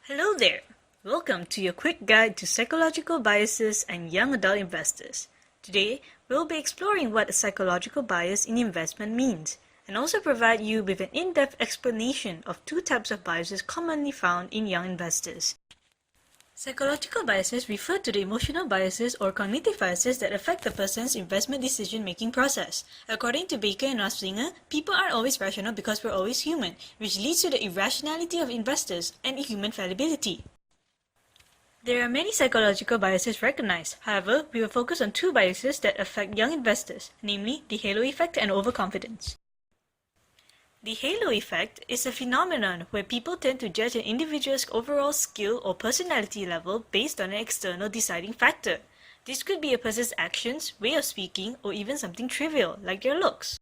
Hello there! Welcome to your quick guide to psychological biases and young adult investors. Today, we'll be exploring what a psychological bias in investment means, and also provide you with an in-depth explanation of two types of biases commonly found in young investors. Psychological biases refer to the emotional biases or cognitive biases that affect a person's investment decision-making process. According to Baker and Nusslinger, people aren't always rational because we're always human, which leads to the irrationality of investors and human fallibility. There are many psychological biases recognized. However, we will focus on two biases that affect young investors, namely the halo effect and overconfidence. The halo effect is a phenomenon where people tend to judge an individual's overall skill or personality level based on an external deciding factor. This could be a person's actions, way of speaking, or even something trivial, like their looks.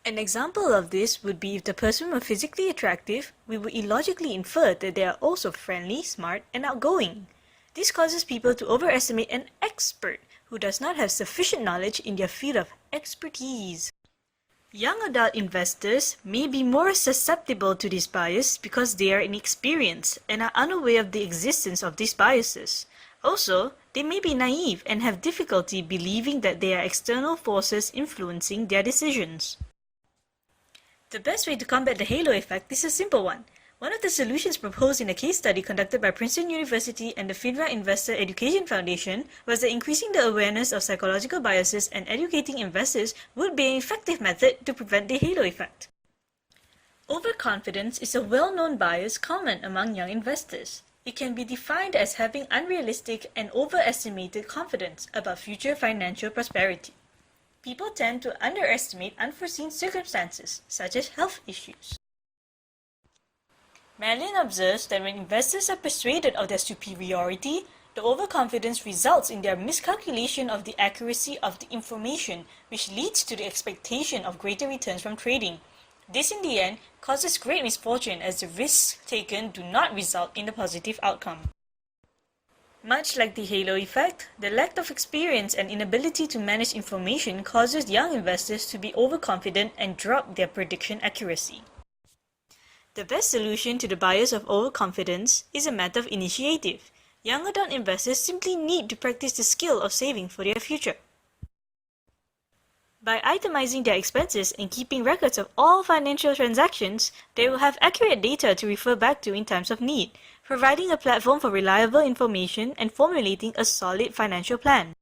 An example of this would be if the person were physically attractive, we would illogically infer that they are also friendly, smart, and outgoing. This causes people to overestimate an expert who does not have sufficient knowledge in their field of expertise. Young adult investors may be more susceptible to this bias because they are inexperienced and are unaware of the existence of these biases. Also, they may be naive and have difficulty believing that there are external forces influencing their decisions. The best way to combat the halo effect is a simple one. One of the solutions proposed in a case study conducted by Princeton University and the FINRA Investor Education Foundation was that increasing the awareness of psychological biases and educating investors would be an effective method to prevent the halo effect. Overconfidence is a well-known bias common among young investors. It can be defined as having unrealistic and overestimated confidence about future financial prosperity. People tend to underestimate unforeseen circumstances, such as health issues. Merlin observes that when investors are persuaded of their superiority, the overconfidence results in their miscalculation of the accuracy of the information, which leads to the expectation of greater returns from trading. This, in the end, causes great misfortune as the risks taken do not result in a positive outcome. Much like the halo effect, the lack of experience and inability to manage information causes young investors to be overconfident and drop their prediction accuracy. The best solution to the bias of overconfidence is a matter of initiative. Young adult investors simply need to practice the skill of saving for their future. By itemizing their expenses and keeping records of all financial transactions, they will have accurate data to refer back to in times of need, providing a platform for reliable information and formulating a solid financial plan.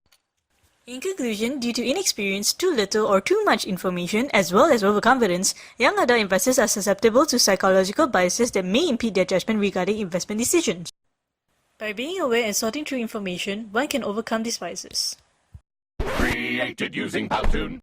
In conclusion, due to inexperience, too little or too much information, as well as overconfidence, young adult investors are susceptible to psychological biases that may impede their judgment regarding investment decisions. By being aware and sorting through information, one can overcome these biases. Created using Powtoon.